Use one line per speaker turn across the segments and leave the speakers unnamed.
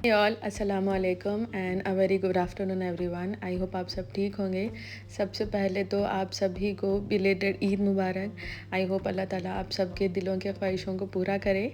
Hey all, अस्सलाम वालेकुम and a very good afternoon everyone. I hope आप सब ठीक होंगे। सबसे पहले तो आप सभी को बिलेटेड ईद मुबारक। आई होप अल्लाह ताला आप सबके दिलों की ख्वाहिशों को पूरा करे।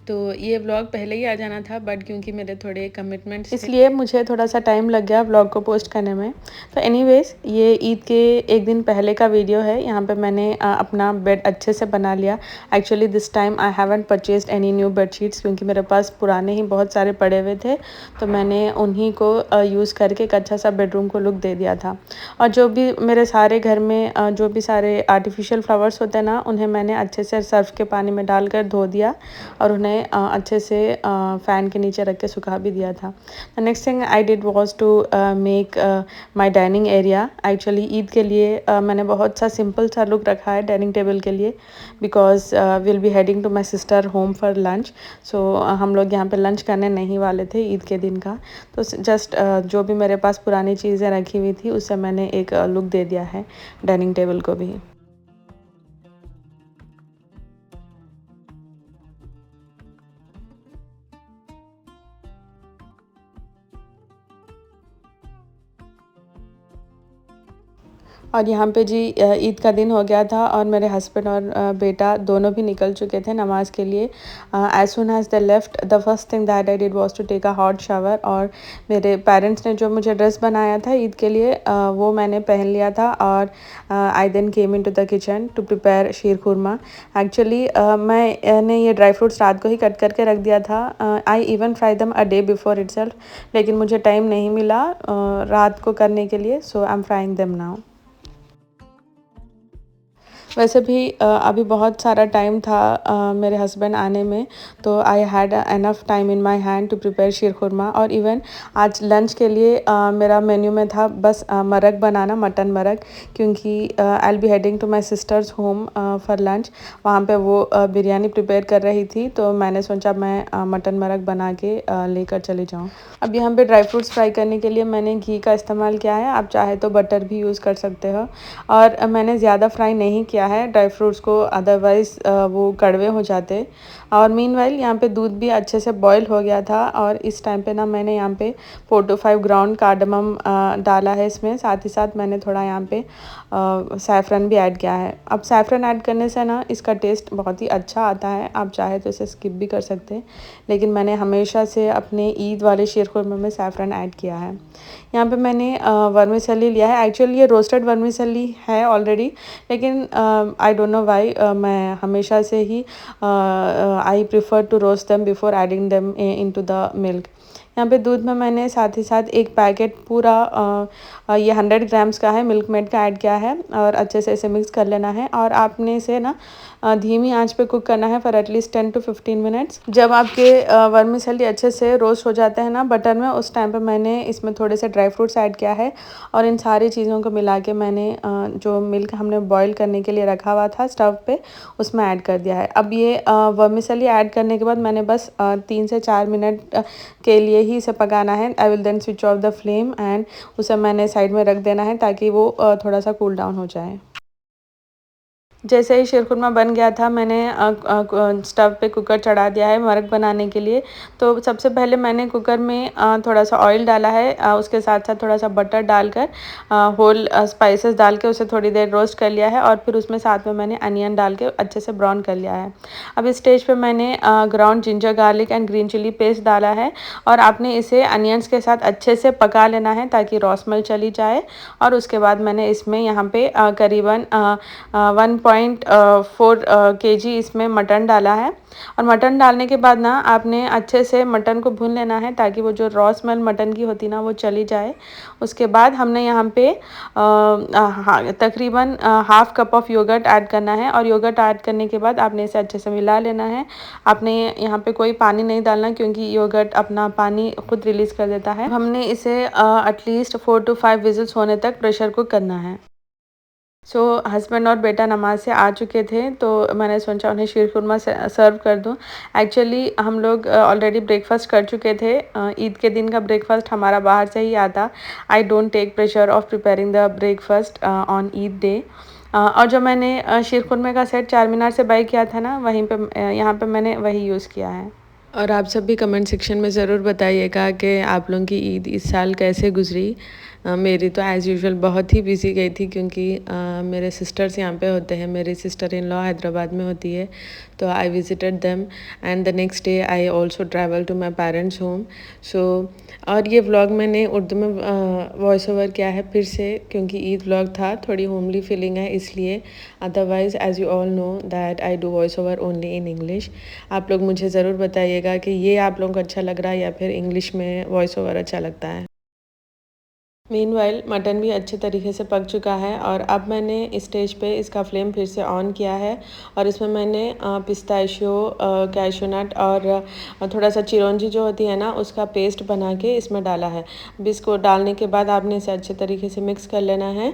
तो ये व्लॉग पहले ही आ जाना था बट क्योंकि मेरे थोड़े कमिटमेंट्स इसलिए मुझे थोड़ा सा टाइम लग गया व्लॉग को पोस्ट करने में। तो एनीवेज ये ईद के एक दिन पहले का वीडियो है। यहाँ पे मैंने अपना बेड अच्छे से बना लिया। Actually this time I haven't purchased any new bedsheets क्योंकि मेरे पास पुराने ही बहुत सारे पड़े हुए थे। तो मैंने उन्हीं को यूज़ करके एक अच्छा सा बेडरूम को लुक दे दिया था। और जो भी मेरे सारे घर में जो भी सारे आर्टिफिशियल फ्लावर्स होते हैं ना, उन्हें मैंने अच्छे से सर्फ के पानी में डालकर धो दिया और उन्हें अच्छे से फ़ैन के नीचे रख के सुखा भी दिया था। The next thing I did was to make my dining area. Actually Eid के लिए मैंने बहुत सा सिंपल सा लुक रखा है डाइनिंग टेबल के लिए because will be heading to my sister home for lunch. So हम लोग यहाँ पे लंच करने नहीं वाले थे ईद के दिन का। तो जस्ट जो भी मेरे पास पुरानी चीज़ें रखी हुई थी उससे मैंने एक लुक दे दिया है डाइनिंग टेबल को भी। और यहाँ पे जी ईद का दिन हो गया था और मेरे हस्बैंड और बेटा दोनों भी निकल चुके थे नमाज़ के लिए। As soon as they left the first thing that I did was to take a hot shower. और मेरे पेरेंट्स ने जो मुझे ड्रेस बनाया था ईद के लिए वो मैंने पहन लिया था। और I then came into the kitchen to prepare sheer khurma. Actually मैंने ये ड्राई फ्रूट्स रात को ही कट करके रख दिया था। आई इवन फ्राई दम अ डे बिफोर इटसेल्फ, लेकिन मुझे टाइम नहीं मिला रात को करने के लिए। So I am frying them now. वैसे भी अभी बहुत सारा टाइम था मेरे हस्बैंड आने में। तो I had enough time in my hand to prepare sheer khurma. और इवन आज लंच के लिए मेरा मेन्यू में था बस मरक बनाना, मटन मरक, क्योंकि I will be heading to my sister's home for lunch. वहाँ पे वो बिरयानी प्रिपेयर कर रही थी तो मैंने सोचा मैं मटन मरक बना के लेकर चली जाऊँ। अब यहाँ पे ड्राई फ्रूट्स फ्राई करने के लिए मैंने घी का इस्तेमाल किया है। आप चाहे तो बटर भी यूज़ कर सकते हो। और मैंने ज़्यादा फ्राई नहीं किया है ड्राई फ्रूट्स को, अदरवाइज़ वो कड़वे हो जाते। और मीनवाइल यहाँ पे दूध भी अच्छे से बॉईल हो गया था। और इस टाइम पे ना मैंने यहाँ पे 4 to 5 ग्राउंड कार्डमम डाला है इसमें। साथ ही साथ मैंने थोड़ा यहाँ पे सैफ़रन भी ऐड किया है। अब सैफ़रन ऐड करने से ना इसका टेस्ट बहुत ही अच्छा आता है। आप चाहे तो इसे स्किप भी कर सकते हैं, लेकिन मैंने हमेशा से अपने ईद वाले शीर खुरमा में सैफ़रन ऐड किया है। यहाँ पे मैंने वर्मिसेली लिया है। एक्चुअली ये रोस्टेड वर्मिसेली है ऑलरेडी, लेकिन आई डोंट नो व्हाई मैं हमेशा से ही I prefer to roast them before adding them into the milk. यहाँ पे दूध में मैंने साथ ही साथ एक पैकेट पूरा ये 100 ग्राम्स का है मिल्क मेड का ऐड किया है। और अच्छे से इसे मिक्स कर लेना है। और आपने इसे ना धीमी आंच पे कुक करना है फॉर एटलीस्ट 10 to 15 मिनट्स। जब आपके वर्मिसेली अच्छे से रोस्ट हो जाते हैं ना बटर में, उस टाइम पे मैंने इसमें थोड़े से ड्राई फ्रूट्स ऐड किया है। और इन सारी चीज़ों को मिला के मैंने जो मिल्क हमने बॉईल करने के लिए रखा हुआ था स्टव पे, उसमें ऐड कर दिया है। अब ये वर्मिसेली ऐड करने के बाद मैंने बस 3 से 4 मिनट के लिए ही इसे पकाना है। I will then switch off the flame and उसे मैंने साइड में रख देना है ताकि वो थोड़ा सा कूल डाउन हो जाए। जैसे ही शीर खुरमा बन गया था मैंने स्टव पे कुकर चढ़ा दिया है मरक बनाने के लिए। तो सबसे पहले मैंने कुकर में थोड़ा सा ऑयल डाला है, उसके साथ साथ थोड़ा सा बटर डालकर होल स्पाइसेस डाल के उसे थोड़ी देर रोस्ट कर लिया है। और फिर उसमें साथ में मैंने अनियन डाल के अच्छे से ब्राउन कर लिया है। अब इस स्टेज पे मैंने ground ginger garlic and green chilli paste डाला है। और आपने इसे अनियंस के साथ अच्छे से पका लेना है ताकि रॉ स्मेल चली जाए। और उसके बाद मैंने इसमें यहाँ पे करीबन 1.4 kg इसमें मटन डाला है। और मटन डालने के बाद ना आपने अच्छे से मटन को भून लेना है ताकि वो जो रॉ स्मेल मटन की होती ना वो चली जाए। उसके बाद हमने यहाँ पे तकरीबन half cup of yoghurt add करना है। और योगर्ट ऐड करने के बाद आपने इसे अच्छे से मिला लेना है। आपने यहाँ पे कोई पानी नहीं डालना क्योंकि योगर्ट अपना पानी खुद रिलीज़ कर देता है। हमने इसे एटलीस्ट 4 to 5 विजिल्स होने तक प्रेशर कुक करना है। सो हस्बैंड और बेटा नमाज से आ चुके थे तो मैंने सोचा उन्हें शीर खुरमा सर्व कर दूं। एक्चुअली हम लोग ऑलरेडी ब्रेकफास्ट कर चुके थे। ईद के दिन का ब्रेकफास्ट हमारा बाहर से ही आता। I don't take pressure of preparing the breakfast on Eid day. और जो मैंने शीर खुरमे का सेट चार मीनार से बाई किया था ना, वहीं पे यहाँ पे मैंने वही यूज़ किया है। और आप सब भी कमेंट सेक्शन में ज़रूर बताइएगा कि आप लोगों की ईद इस साल कैसे गुजरी। मेरी तो एज़ यूजुअल बहुत ही बिज़ी गई थी क्योंकि मेरे सिस्टर्स यहाँ पे होते हैं। मेरी सिस्टर इन लॉ हैदराबाद में होती है, तो I visited them and the next day I also travel to my parents home. So और ये व्लॉग मैंने उर्दू में वॉइस ओवर किया है फिर से क्योंकि ईद व्लॉग था, थोड़ी होमली फीलिंग है इसलिए। Otherwise as you all know that I do voice over only in English. आप लोग मुझे ज़रूर बताइएगा कि ये आप लोगों को अच्छा लग रहा है या फिर इंग्लिश में वॉइस ओवर अच्छा लगता है। मीनवाइल मटन भी अच्छे तरीके से पक चुका है और अब मैंने इस स्टेज पे इसका फ्लेम फिर से ऑन किया है और इसमें मैंने पिस्ताशियो, कैशू नट और थोड़ा सा चिरौंजी जो होती है ना उसका पेस्ट बना के इसमें डाला है। अब इसको डालने के बाद आपने इसे अच्छे तरीके से मिक्स कर लेना है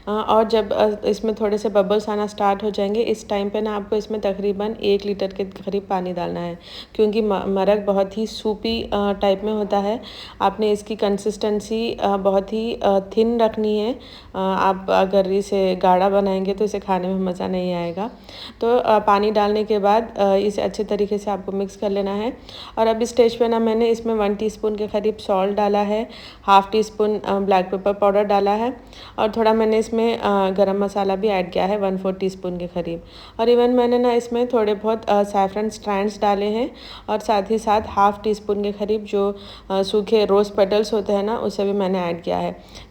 और जब इसमें थोड़े से बबल्स आना स्टार्ट हो जाएंगे इस टाइम पे ना आपको इसमें तकरीबन 1 लीटर के करीब पानी डालना है क्योंकि मरक बहुत ही सूपी टाइप में होता है। आपने इसकी कंसिस्टेंसी बहुत ही थिन रखनी है। आप अगर इसे गाढ़ा बनाएंगे तो इसे खाने में मज़ा नहीं आएगा। तो पानी डालने के बाद इसे अच्छे तरीके से आपको मिक्स कर लेना है और अब इस स्टेज पे ना मैंने इसमें 1 टीस्पून के करीब सॉल्ट डाला है, half tea spoon black pepper powder डाला है और थोड़ा मैंने इसमें गरम मसाला भी ऐड किया है 1/4 टीस्पून के करीब। और इवन मैंने ना इसमें थोड़े बहुत सैफरन स्ट्रैंड्स डाले हैं और साथ ही साथ हाफ़ टी स्पून के करीब जो सूखे रोज़ पेटल्स होते हैं ना उसे भी मैंने ऐड किया है।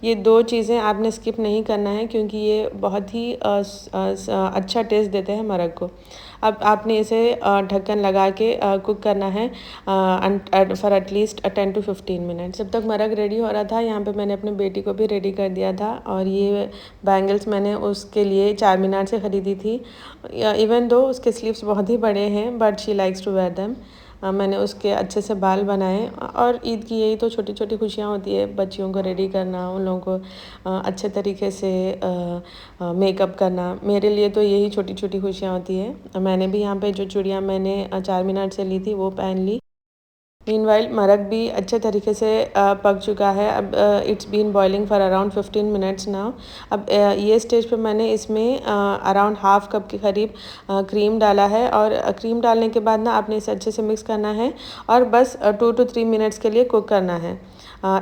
ये 2 चीज़ें आपने स्किप नहीं करना है क्योंकि ये बहुत ही अच्छा टेस्ट देते हैं मरक को। अब आपने इसे ढक्कन लगा के कुक करना है फॉर एटलीस्ट 10 to 15 मिनट्स। जब तक मरक रेडी हो रहा था यहाँ पे मैंने अपने बेटी को भी रेडी कर दिया था और ये बैंगल्स मैंने उसके लिए चार मीनार से ख़रीदी थी। इवन दो उसके स्लीव्स बहुत ही बड़े हैं but she likes to wear them. मैंने उसके अच्छे से बाल बनाए और ईद की यही तो छोटी छोटी खुशियाँ होती है, बच्चियों को रेडी करना, उन लोगों को अच्छे तरीके से मेकअप करना। मेरे लिए तो यही छोटी छोटी खुशियाँ होती है। मैंने भी यहाँ पे जो चूड़ियाँ मैंने चार मीनार से ली थी वो पहन ली। मीनवाइल मरक भी अच्छे तरीके से पक चुका है। अब it's been boiling for around 15 minutes now. अब ये स्टेज पे मैंने इसमें अराउंड हाफ़ कप के करीब क्रीम डाला है और क्रीम डालने के बाद ना आपने इसे अच्छे से मिक्स करना है और बस 2 to 3 मिनट्स के लिए कुक करना है।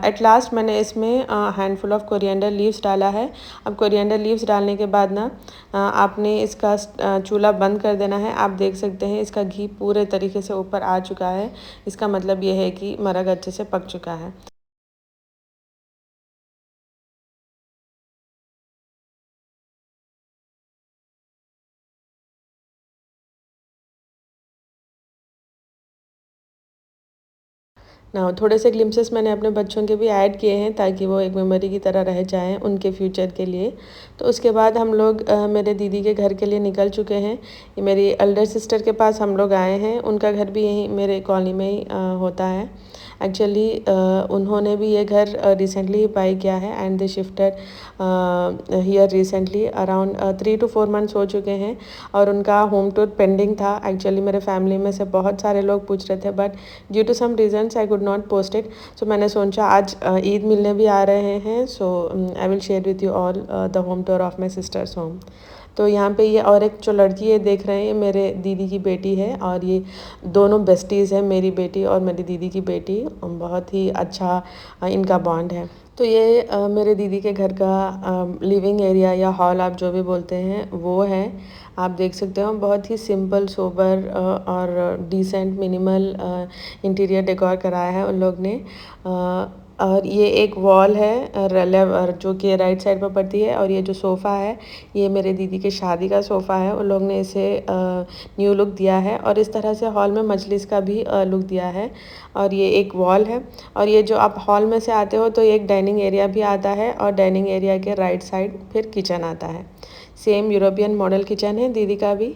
एट लास्ट मैंने इसमें हैंडफुल ऑफ कोरिएंडर लीव्स डाला है। अब कोरिएंडर लीव्स डालने के बाद ना आपने इसका चूल्हा बंद कर देना है। आप देख सकते हैं इसका घी पूरे तरीके से ऊपर आ चुका है, इसका मतलब ये है कि मरक अच्छे से पक चुका है। ना थोड़े से ग्लिम्पसेस मैंने अपने बच्चों के भी ऐड किए हैं ताकि वो एक मेमोरी की तरह रह जाएं उनके फ्यूचर के लिए। तो उसके बाद हम लोग मेरे दीदी के घर के लिए निकल चुके हैं। ये मेरी एल्डर सिस्टर के पास हम लोग आए हैं, उनका घर भी यहीं मेरे कॉलोनी में ही होता है। एक्चुअली उन्होंने भी ये घर रिसेंटली बाई किया है and they shifted here recently. Around 3 to 4 months हो चुके हैं और उनका होम टूर पेंडिंग था। एक्चुअली मेरे फैमिली में से बहुत सारे लोग पूछ रहे थे but due to some reasons I could not post it. So मैंने सोचा आज ईद मिलने भी आ रहे हैं, so I will share with you all the home tour of my sister's home. तो यहाँ पे ये और एक जो लड़की है देख रहे हैं, ये मेरे दीदी की बेटी है और ये दोनों बेस्टीज़ हैं, मेरी बेटी और मेरी दीदी की बेटी। बहुत ही अच्छा इनका बॉन्ड है। तो ये मेरे दीदी के घर का लिविंग एरिया या हॉल आप जो भी बोलते हैं वो है। आप देख सकते हो बहुत ही सिंपल सोबर और डिसेंट मिनिमल इंटीरियर डेकोर कराया है उन लोग ने। और ये एक वॉल है जो कि राइट साइड पर पड़ती है और ये जो सोफ़ा है ये मेरे दीदी के शादी का सोफ़ा है। उन लोग ने इसे न्यू लुक दिया है और इस तरह से हॉल में मजलिस का भी लुक दिया है। और ये एक वॉल है और ये जो आप हॉल में से आते हो तो एक डाइनिंग एरिया भी आता है और डाइनिंग एरिया के राइट साइड फिर किचन आता है। सेम यूरोपियन मॉडल किचन है दीदी का भी।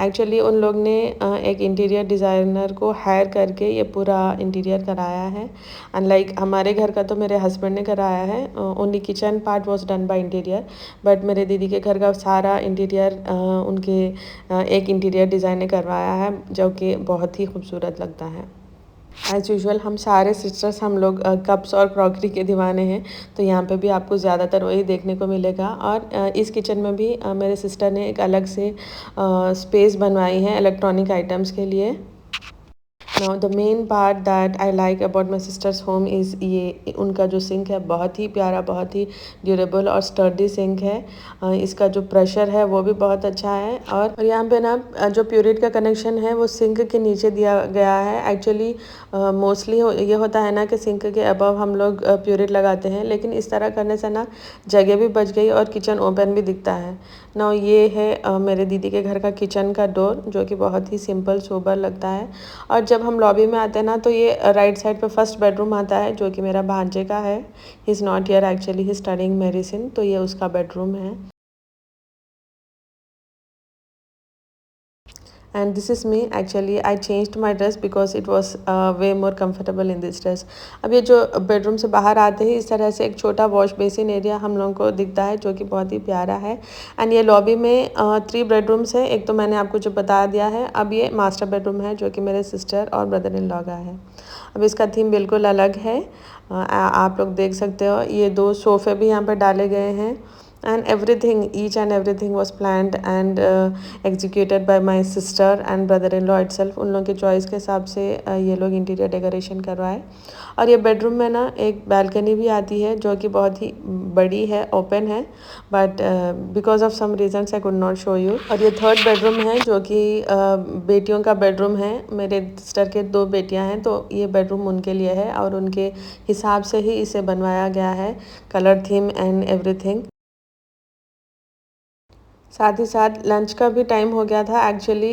एक्चुअली उन लोग ने एक इंटीरियर डिज़ाइनर को हायर करके ये पूरा इंटीरियर कराया है। अनलाइक हमारे घर का तो मेरे हस्बैंड ने कराया है, only kitchen part was done by interior. But मेरे दीदी के घर का सारा इंटीरियर उनके एक इंटीरियर डिज़ाइन ने करवाया है जो कि बहुत ही खूबसूरत लगता है। एज़ यूजुअल हम सारे सिस्टर्स हम लोग कप्स और क्रॉकरी के दीवाने हैं, तो यहाँ पे भी आपको ज़्यादातर वही देखने को मिलेगा। और इस किचन में भी मेरे सिस्टर ने एक अलग से स्पेस बनवाई है इलेक्ट्रॉनिक आइटम्स के लिए। Now the main part that I like about my sister's home is ये उनका जो सिंक है बहुत ही प्यारा, बहुत ही ड्यूरेबल और स्टर्डी सिंक है। इसका जो प्रेशर है वो भी बहुत अच्छा है। और यहाँ पे ना जो प्यूरिट का कनेक्शन है वो सिंक के नीचे दिया गया है। एक्चुअली मोस्टली ये होता है ना कि सिंक के अबव हम लोग प्यूरिट लगाते हैं, लेकिन इस तरह करने से ना जगह भी बच गई और किचन ओपन भी दिखता है। ना ये है मेरे दीदी के घर का किचन का डोर, जो कि बहुत ही सिंपल सोबर लगता है। और जब हम लॉबी में आते हैं ना तो ये राइट साइड पे फर्स्ट बेडरूम आता है, जो कि मेरा भांजे का है। He is not here actually, he studying medicine, तो ये उसका बेडरूम है। And this is me. Actually I changed my dress because it was way more comfortable in this dress. अब ये जो बेडरूम से बाहर आते ही इस तरह से एक छोटा वॉश बेसिन एरिया हम लोगों को दिखता है, जो कि बहुत ही प्यारा है। एंड ये लॉबी में 3 बेडरूम्स है। एक तो मैंने आपको जो बता दिया है। अब ये मास्टर बेडरूम है, जो कि मेरे सिस्टर और ब्रदर इन लॉ का है। अब इसका थीम बिल्कुल अलग है। आप लोग देख सकते हो, ये 2 सोफ़े भी यहाँ पर डाले गए हैं। And everything, each and everything was planned and executed by my sister and brother-in-law itself। उन लोगों की चॉइस के हिसाब से ये लोग इंटीरियर डेकोरेशन करवाए। और ये बेडरूम में ना एक बालकनी भी आती है, जो कि बहुत ही बड़ी है, ओपन है, but because of some reasons I could not show you. और ये थर्ड बेडरूम है, जो कि बेटियों का बेडरूम है। मेरे सिस्टर के 2 बेटियां हैं, तो ये बेडरूम उनके लिए है और उनके हिसाब से ही इसे बनवाया गया है, कलर थीम एंड एवरीथिंग। साथ ही साथ लंच का भी टाइम हो गया था। एक्चुअली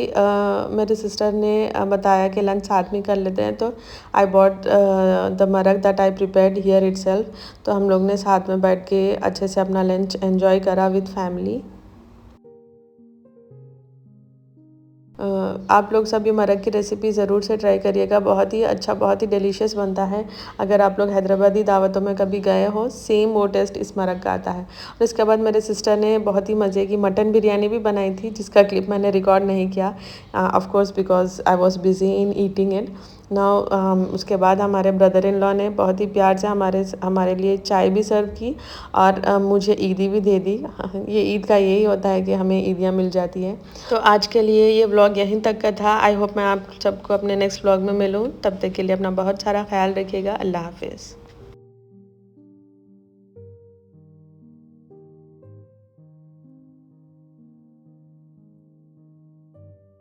मेरे सिस्टर ने बताया कि लंच साथ में कर लेते हैं, तो आई बॉट द मरक that I prepared here itself. तो हम लोग ने साथ में बैठ के अच्छे से अपना लंच एंजॉय करा विद फैमिली। आप लोग सभी मरक की रेसिपी ज़रूर से ट्राई करिएगा। बहुत ही अच्छा, बहुत ही डिलीशियस बनता है। अगर आप लोग हैदराबादी दावतों में कभी गए हो, सेम वो टेस्ट इस मरक का आता है। और इसके बाद मेरे सिस्टर ने बहुत ही मज़े की मटन बिरयानी भी बनाई थी, जिसका क्लिप मैंने रिकॉर्ड नहीं किया, of course because I was busy in eating it. Now उसके बाद हमारे ब्रदर इन लॉ ने बहुत ही प्यार से हमारे लिए चाय भी सर्व की और मुझे ईदी भी दे दी। ये ईद का यही होता है कि हमें ईदियाँ मिल जाती हैं। तो आज के लिए ये व्लॉग यहीं तक का था। आई होप मैं आप सबको अपने नेक्स्ट व्लॉग में मिलूँ। तब तक के लिए अपना बहुत सारा ख्याल रखिएगा। अल्लाह हाफिज़।